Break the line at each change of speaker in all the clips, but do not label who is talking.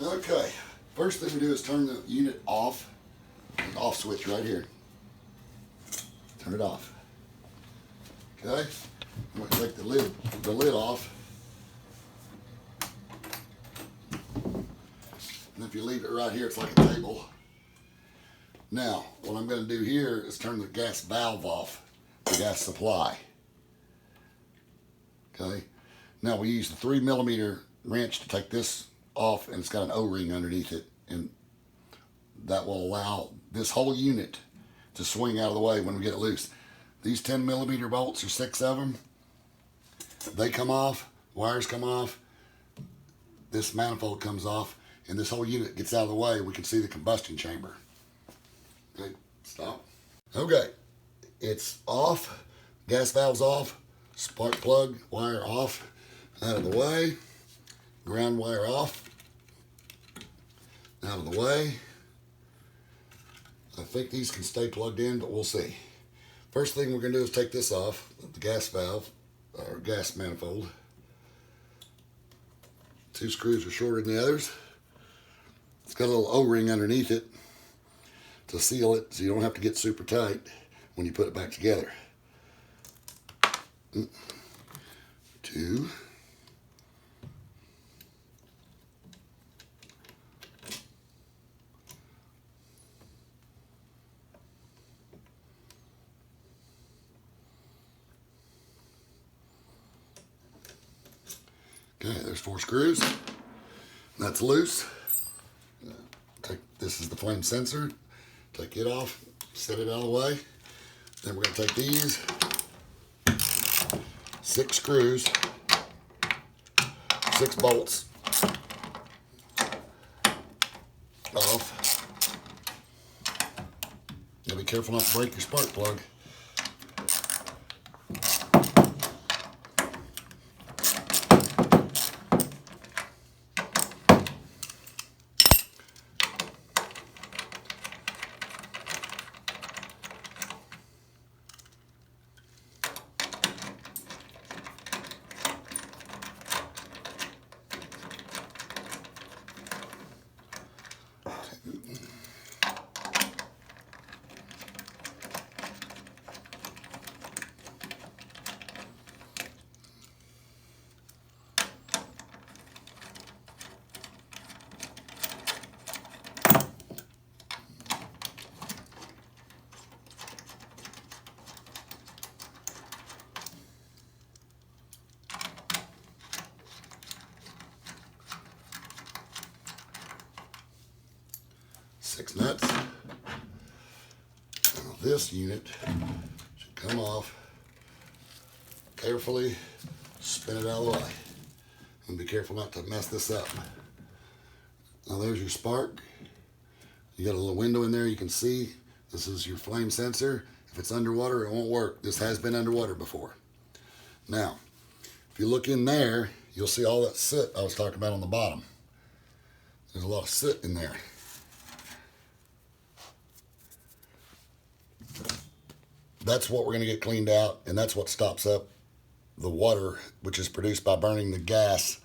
Okay, first thing we do is turn the unit off. Off switch right here. Turn it off. Okay, I'm going to take the lid off. And if you leave it right here, it's like a table. Now, what I'm going to do here is turn the gas valve off, the gas supply. Okay, now we use the 3mm wrench to take this off, and it's got an O-ring underneath it, and that will allow this whole unit to swing out of the way when we get it loose. These 10mm bolts, or 6 of them, they come off, wires come off, this manifold comes off, and this whole unit gets out of the way. We can see the combustion chamber. Okay, stop. Okay, it's off, gas valve's off, spark plug wire off, out of the way, ground wire off, out of the way. I think these can stay plugged in, but we'll see. First thing we're going to do is take this off, the gas valve, or gas manifold. 2 screws are shorter than the others. It's got a little O-ring underneath it to seal it, so you don't have to get super tight when you put it back together. 2. Okay, there's 4 screws. That's loose. This is the flame sensor. Take it off, set it out of the way. Then we're going to take these 6 screws, 6 bolts off. Now be careful not to break your spark plug. Six nuts. Now this unit should come off. Carefully spin it out of the way. And be careful not to mess this up. Now there's your spark. You got a little window in there you can see. This is your flame sensor. If it's underwater, it won't work. This has been underwater before. Now, if you look in there, you'll see all that soot I was talking about on the bottom. There's a lot of soot in there. That's what we're going to get cleaned out, and that's what stops up the water, which is produced by burning the gas.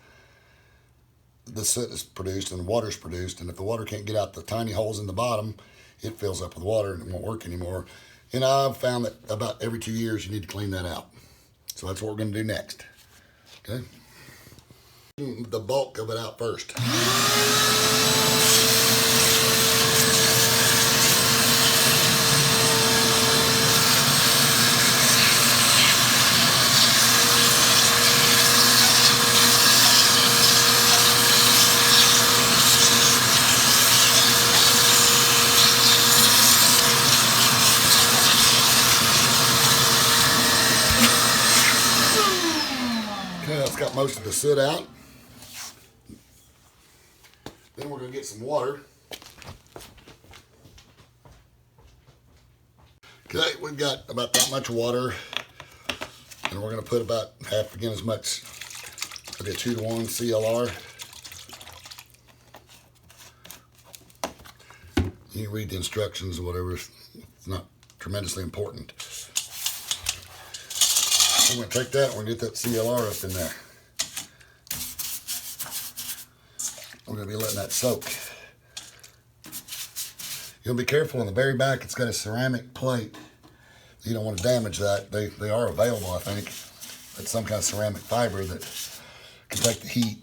The soot is produced and the water is produced, and if the water can't get out the tiny holes in the bottom, it fills up with water and it won't work anymore. And I've found that about every 2 years you need to clean that out. So that's what we're going to do next. Okay? The bulk of it out first. That's got most of the soot out. Then we're going to get some water. Okay, we've got about that much water, and we're going to put about half again as much, maybe a 2-to-1 CLR. You can read the instructions or whatever. It's not tremendously important. I'm going to take that and we're going to get that CLR up in there. We're going to be letting that soak. You'll be careful on the very back. It's got a ceramic plate. You don't want to damage that. They are available, I think. It's some kind of ceramic fiber that can take the heat.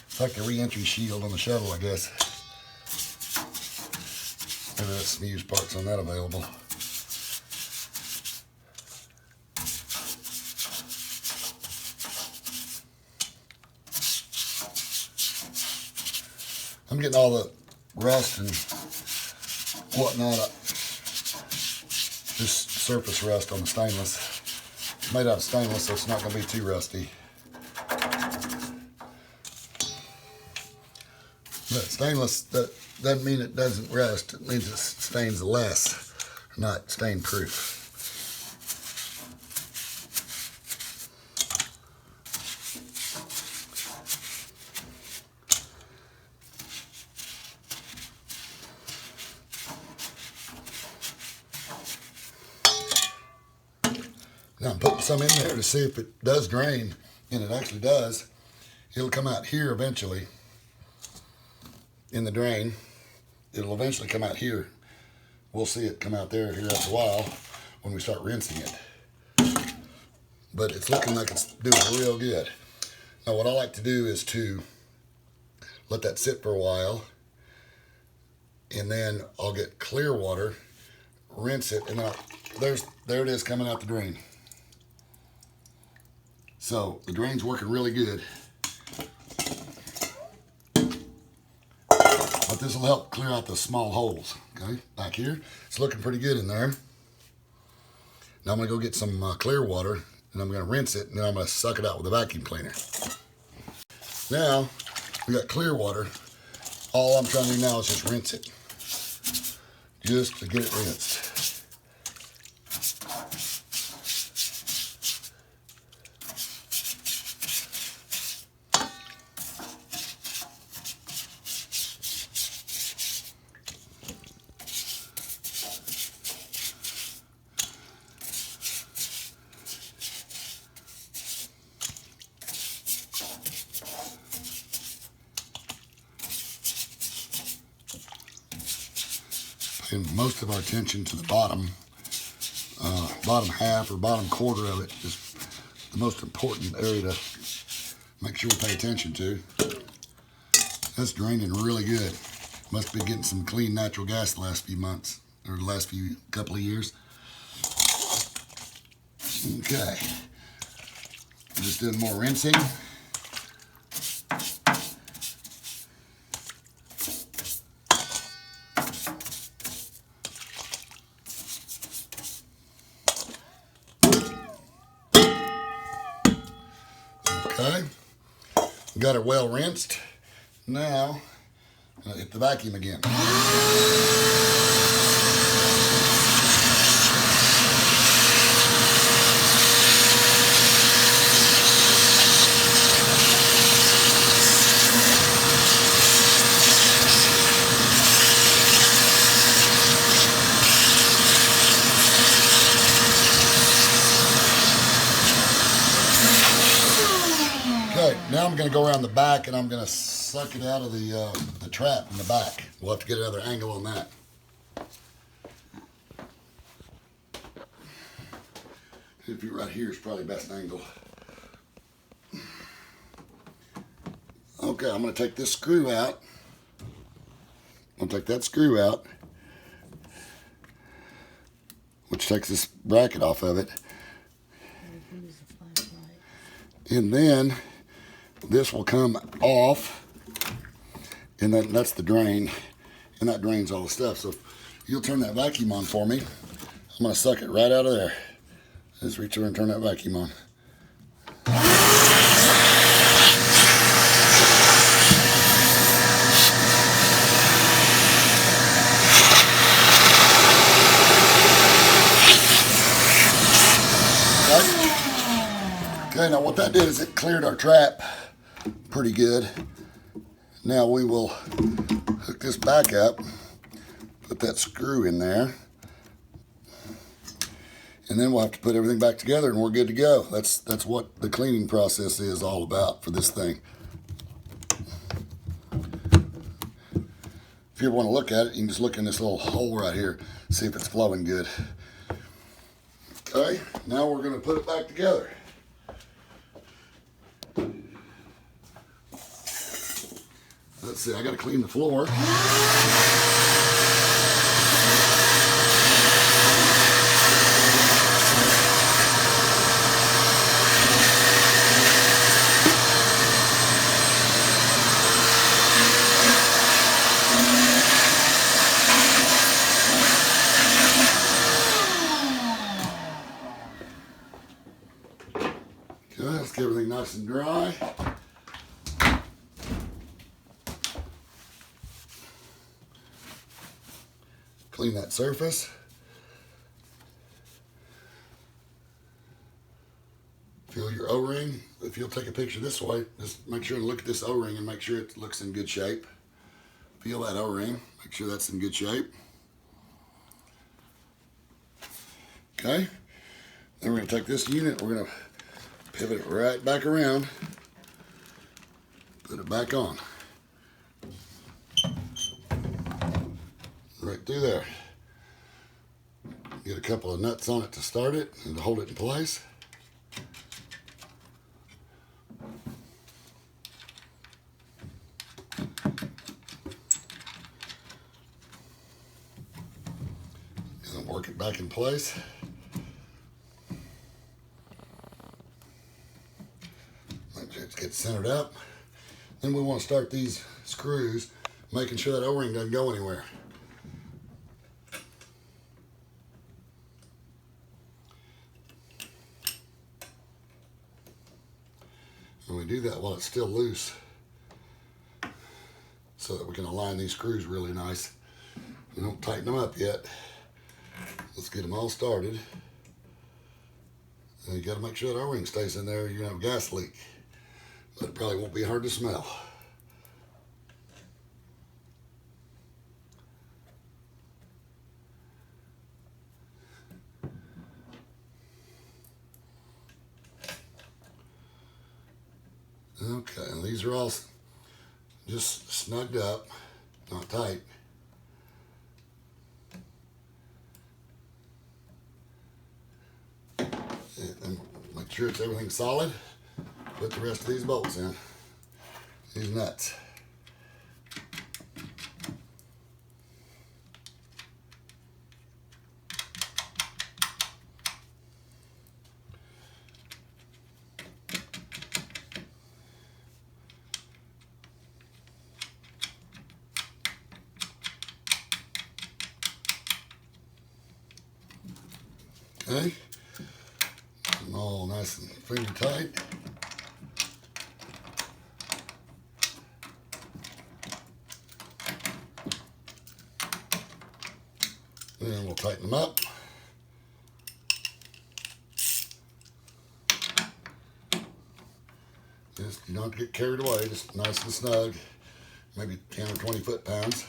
It's like the re-entry shield on the shuttle, I guess. Maybe there's some used parts on that available. I'm getting all the rust and whatnot up. Just surface rust on the stainless. It's made out of stainless, so it's not going to be too rusty. But stainless, that doesn't mean it doesn't rust. It means it stains less, not stain proof. Now I'm putting some in there to see if it does drain, and it actually does. It'll come out here eventually in the drain. It'll eventually come out here. We'll see it come out there here after a while when we start rinsing it. But it's looking like it's doing real good. Now what I like to do is to let that sit for a while, and then I'll get clear water, rinse it, and then there it is coming out the drain. So the drain's working really good. But this will help clear out the small holes, okay? Back here, it's looking pretty good in there. Now I'm gonna go get some clear water, and I'm gonna rinse it, and then I'm gonna suck it out with a vacuum cleaner. Now, we got clear water. All I'm trying to do now is just rinse it. Just to get it rinsed. And most of our attention to the bottom half or bottom quarter of it is the most important area to make sure we pay attention to. That's draining really good. Must be getting some clean natural gas the last few months, or the last couple of years. Okay, just doing more rinsing. Okay, got it well rinsed. Now, I'll hit the vacuum again. Okay, now I'm going to go around the back and I'm going to suck it out of the trap in the back. We'll have to get another angle on that. If you're right here, it's probably the best angle. Okay, I'm going to take this screw out. I'm going to take that screw out, which takes this bracket off of it. And then this will come off, and that's the drain, and that drains all the stuff. So if you'll turn that vacuum on for me, I'm going to suck it right out of there. Just reach over and turn that vacuum on. Okay, now what that did is it cleared our trap pretty good. Now we will hook this back up, put that screw in there, and then we'll have to put everything back together and we're good to go. That's what the cleaning process is all about for this thing. if you ever want to look at it, you can just look in this little hole right here, see if it's flowing good. Okay, now we're going to put it back together. Let's see, I got to clean the floor. Okay, let's get everything nice and dry. Clean that surface. Feel your O-ring. If you'll take a picture this way, just make sure to look at this O-ring and make sure it looks in good shape. Feel that O-ring, make sure that's in good shape. Okay, then we're going to take this unit, we're going to pivot it right back around, put it back on. Right through there. Get a couple of nuts on it to start it and to hold it in place. And work it back in place. Make sure it gets centered up. Then we want to start these screws, making sure that O-ring doesn't go anywhere. And we do that while it's still loose so that we can align these screws really nice. We don't tighten them up yet. Let's get them all started. And you got to make sure that O-ring stays in there. You're going to have a gas leak, but it probably won't be hard to smell. Okay, and these are all just snugged up, not tight. And make sure it's everything solid. Put the rest of these bolts in, these nuts. Okay, and all nice and finger tight. Then we'll tighten them up. Just, you don't have to get carried away, just nice and snug, maybe 10 or 20 foot-pounds.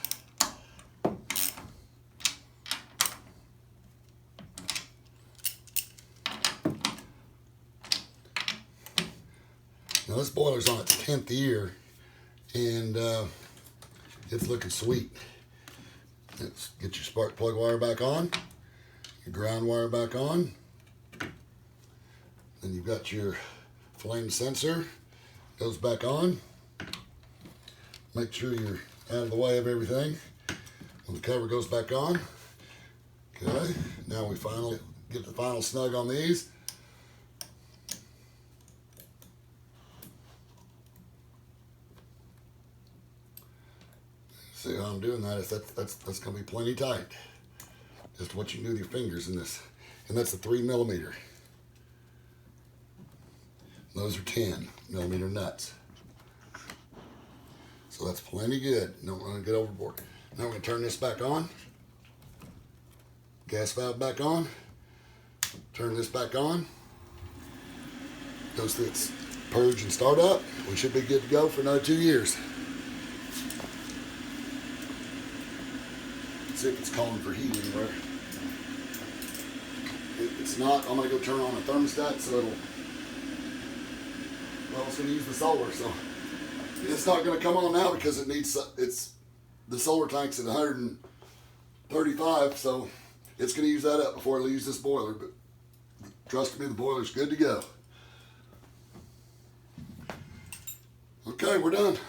Now this boiler's on its 10th year, and it's looking sweet. Let's get your spark plug wire back on, your ground wire back on. Then you've got your flame sensor, goes back on. Make sure you're out of the way of everything when the cover goes back on. Okay, now we finally get the final snug on these. See how I'm doing that? That's going to be plenty tight. Just what you can do with your fingers in this. And that's a 3mm. Those are 10mm nuts. So that's plenty good. Don't want to get overboard. Now we're going to turn this back on. Gas valve back on. Turn this back on. Goes through its purge and start up. We should be good to go for another 2 years. See if it's calling for heat anywhere. If it's not, I'm going to go turn on a thermostat so it'll, well, it's going to use the solar, so it's not going to come on now because it needs, it's the solar tank's at 135, so it's going to use that up before it'll use this boiler. But trust me, the boiler's good to go. Okay, we're done.